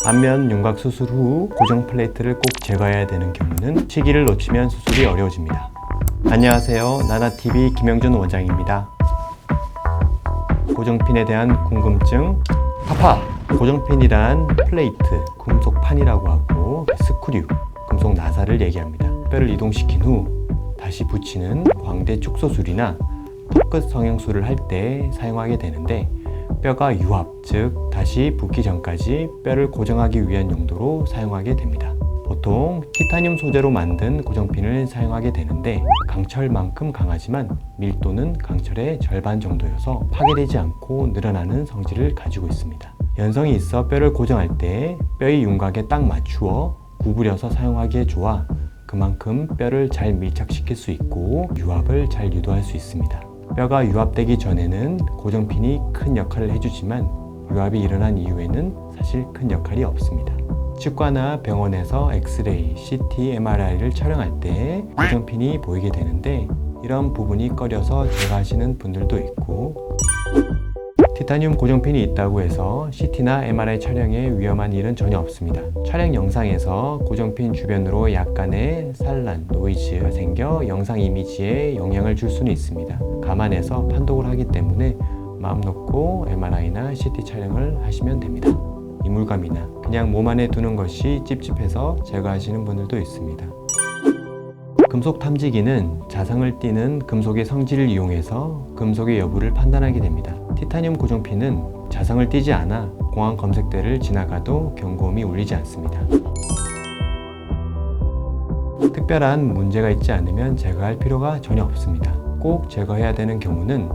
안면 윤곽 수술 후 고정 플레이트를 꼭 제거해야 되는 경우는 시기를 놓치면 수술이 어려워집니다. 안녕하세요. 나나TV 김영준 원장입니다. 고정핀에 대한 궁금증. 고정핀이란 플레이트, 금속판이라고 하고 스크류, 금속 나사를 얘기합니다. 뼈를 이동시킨 후 다시 붙이는 광대 축소술이나 턱끝 성형술을 할 때 사용하게 되는데, 뼈가 유합, 즉 다시 붙기 전까지 뼈를 고정하기 위한 용도로 사용하게 됩니다. 보통 티타늄 소재로 만든 고정핀을 사용하게 되는데, 강철만큼 강하지만 밀도는 강철의 절반 정도여서 파괴되지 않고 늘어나는 성질을 가지고 있습니다. 연성이 있어 뼈를 고정할 때 뼈의 윤곽에 딱 맞추어 구부려서 사용하기에 좋아 그만큼 뼈를 잘 밀착시킬 수 있고 유합을 잘 유도할 수 있습니다. 뼈가 유합되기 전에는 고정핀이 큰 역할을 해주지만 유합이 일어난 이후에는 사실 큰 역할이 없습니다. 치과나 병원에서 엑스레이, CT, MRI를 촬영할 때 고정핀이 보이게 되는데, 이런 부분이 꺼려서 제거하시는 분들도 있고, 티타늄 고정핀이 있다고 해서 CT나 MRI 촬영에 위험한 일은 전혀 없습니다. 촬영 영상에서 고정핀 주변으로 약간의 산란, 노이즈가 생겨 영상 이미지에 영향을 줄 수는 있습니다. 감안해서 판독을 하기 때문에 마음 놓고 MRI나 CT 촬영을 하시면 됩니다. 이물감이나 그냥 몸 안에 두는 것이 찝찝해서 제거하시는 분들도 있습니다. 금속 탐지기는 자상을 띠는 금속의 성질을 이용해서 금속의 여부를 판단하게 됩니다. 티타늄 고정핀은 자상을 띠지 않아 공항 검색대를 지나가도 경고음이 울리지 않습니다. 특별한 문제가 있지 않으면 제거할 필요가 전혀 없습니다. 꼭 제거해야 되는 경우는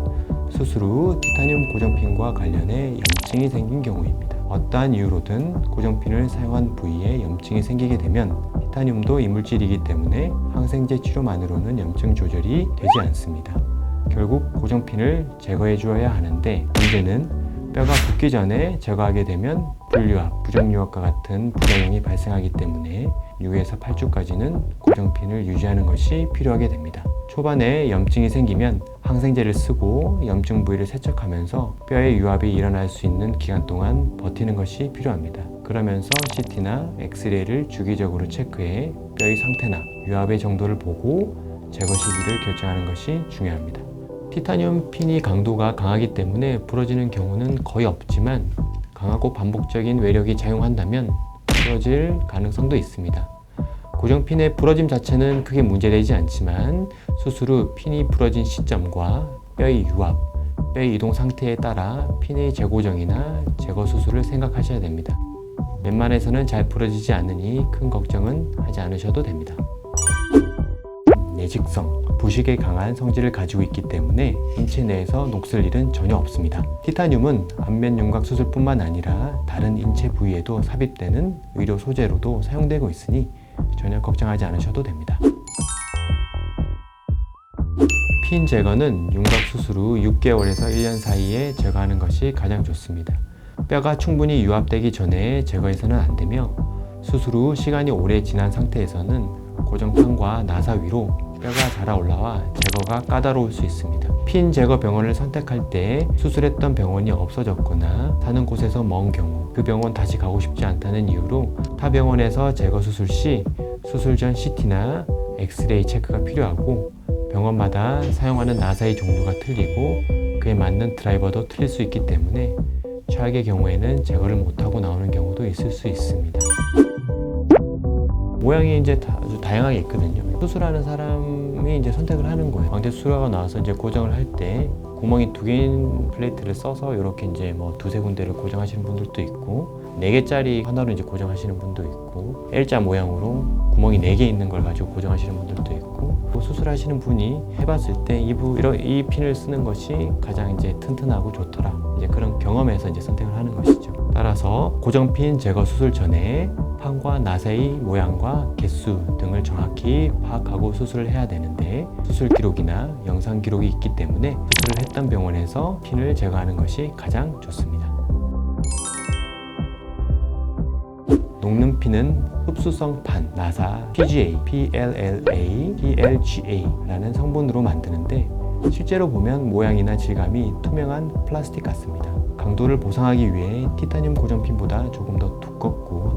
수술 후 티타늄 고정핀과 관련해 염증이 생긴 경우입니다. 어떠한 이유로든 고정핀을 사용한 부위에 염증이 생기게 되면 티타늄도 이물질이기 때문에 항생제 치료만으로는 염증 조절이 되지 않습니다. 결국 고정핀을 제거해 주어야 하는데, 문제는 뼈가 붙기 전에 제거하게 되면 불유합, 부정유합과 같은 부작용이 발생하기 때문에 6에서 8주까지는 고정핀을 유지하는 것이 필요하게 됩니다. 초반에 염증이 생기면 항생제를 쓰고 염증 부위를 세척하면서 뼈의 유합이 일어날 수 있는 기간 동안 버티는 것이 필요합니다. 그러면서 CT나 엑스레이를 주기적으로 체크해 뼈의 상태나 유합의 정도를 보고 제거 시기를 결정하는 것이 중요합니다. 티타늄 핀이 강도가 강하기 때문에 부러지는 경우는 거의 없지만, 강하고 반복적인 외력이 작용한다면 부러질 가능성도 있습니다. 고정핀의 부러짐 자체는 크게 문제되지 않지만 수술 후 핀이 부러진 시점과 뼈의 유합, 뼈의 이동 상태에 따라 핀의 재고정이나 제거 수술을 생각하셔야 됩니다. 웬만해서는 잘 부러지지 않으니 큰 걱정은 하지 않으셔도 됩니다. 내직성, 부식에 강한 성질을 가지고 있기 때문에 인체 내에서 녹슬 일은 전혀 없습니다. 티타늄은 안면 윤곽 수술뿐만 아니라 다른 인체 부위에도 삽입되는 의료 소재로도 사용되고 있으니 전혀 걱정하지 않으셔도 됩니다. 핀 제거는 윤곽 수술 후 6개월에서 1년 사이에 제거하는 것이 가장 좋습니다. 뼈가 충분히 유합되기 전에 제거해서는 안 되며, 수술 후 시간이 오래 지난 상태에서는 고정판과 나사 위로 뼈가 자라 올라와 제거가 까다로울 수 있습니다. 핀 제거 병원을 선택할 때 수술했던 병원이 없어졌거나 사는 곳에서 먼 경우, 그 병원 다시 가고 싶지 않다는 이유로 타 병원에서 제거 수술 시 수술 전 CT나 엑스레이 체크가 필요하고, 병원마다 사용하는 나사의 종류가 틀리고 그에 맞는 드라이버도 틀릴 수 있기 때문에 최악의 경우에는 제거를 못하고 나오는 경우도 있을 수 있습니다. 모양이 이제 아주 다양하게 있거든요. 수술하는 사람이 이제 선택을 하는 거예요. 광대 수술하고 나와서 이제 고정을 할 때 구멍이 2개인 플레이트를 써서 이렇게 이제 뭐 2-3군데를 고정하시는 분들도 있고, 4개짜리 하나로 이제 고정하시는 분도 있고, L자 모양으로 구멍이 4개 있는 걸 가지고 고정하시는 분들도 있고, 수술하시는 분이 해봤을 때 이 핀을 쓰는 것이 가장 이제 튼튼하고 좋더라, 이제 그런 경험에서 이제 선택을 하는 것이죠. 따라서 고정핀 제거 수술 전에 판과 나사의 모양과 개수 등을 정확히 파악하고 수술을 해야 되는데, 수술 기록이나 영상 기록이 있기 때문에 수술을 했던 병원에서 핀을 제거하는 것이 가장 좋습니다. 녹는 핀은 흡수성 판, 나사, PGA, PLLA, PLGA라는 성분으로 만드는데, 실제로 보면 모양이나 질감이 투명한 플라스틱 같습니다. 강도를 보상하기 위해 티타늄 고정핀보다 조금 더 두껍고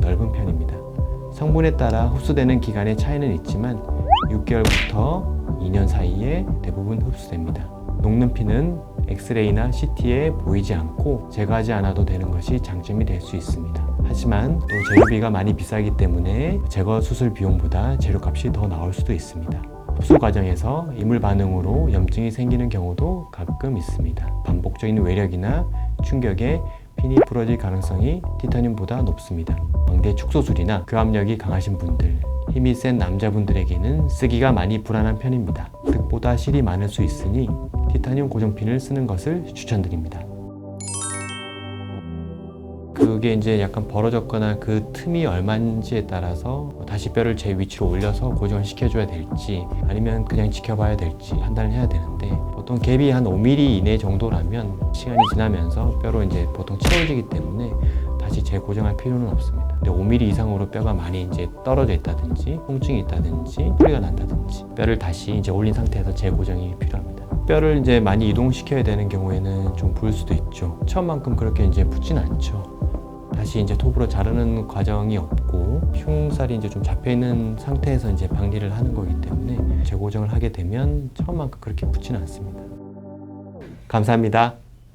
성분에 따라 흡수되는 기간의 차이는 있지만 6개월부터 2년 사이에 대부분 흡수됩니다. 녹는 피는 엑스레이나 CT에 보이지 않고 제거하지 않아도 되는 것이 장점이 될 수 있습니다. 하지만 또 재료비가 많이 비싸기 때문에 제거 수술 비용보다 재료값이 더 나올 수도 있습니다. 흡수 과정에서 이물 반응으로 염증이 생기는 경우도 가끔 있습니다. 반복적인 외력이나 충격에 핀이 부러질 가능성이 티타늄보다 높습니다. 광대 축소술이나 교합력이 강하신 분들, 힘이 센 남자분들에게는 쓰기가 많이 불안한 편입니다. 득보다 실이 많을 수 있으니 티타늄 고정핀을 쓰는 것을 추천드립니다. 그게 이제 약간 벌어졌거나 그 틈이 얼마인지에 따라서 다시 뼈를 제 위치로 올려서 고정을 시켜줘야 될지 아니면 그냥 지켜봐야 될지 판단을 해야 되는데, 보통 갭이 한 5mm 이내 정도라면 시간이 지나면서 뼈로 이제 보통 채워지기 때문에 다시 재고정할 필요는 없습니다. 근데 5mm 이상으로 뼈가 많이 이제 떨어져 있다든지 통증이 있다든지 소리가 난다든지 뼈를 다시 이제 올린 상태에서 재고정이 필요합니다. 뼈를 이제 많이 이동시켜야 되는 경우에는 좀 부을 수도 있죠. 처음만큼 그렇게 이제 붓진 않죠. 다시 이제 톱으로 자르는 과정이 없고 흉살이 이제 좀 잡혀 있는 상태에서 이제 박리를 하는 거기 때문에 재고정을 하게 되면 처음만큼 그렇게 붓지는 않습니다. 감사합니다.